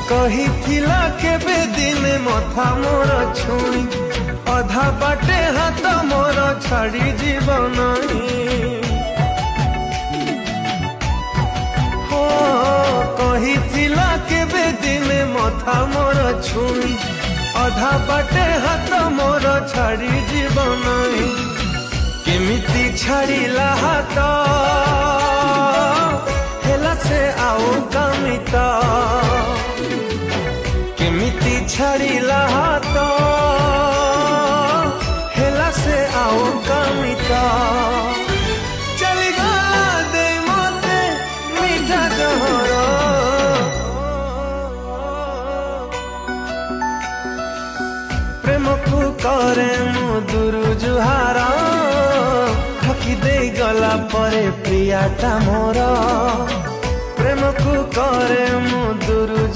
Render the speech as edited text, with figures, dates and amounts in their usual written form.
कही थिला केबे दिन मथा मोर छुई अधा बाटे हाथ मोर छाड़ी जीवन हो कही थिला केबे दिन मथा मोर छुई अधा बाटे हाथ मोर छाड़ी जीवन केमिति छाड़िला हाथ हेला से आओ कमिता केमिति छाड़िला हाथ हेला से आओ कमिता चली गला दे मते मीठा जहर प्रेम को करे मु दुरु जुहार ठकी दे गला परे प्रियाटा मोर प्रेम को करे मु दुरु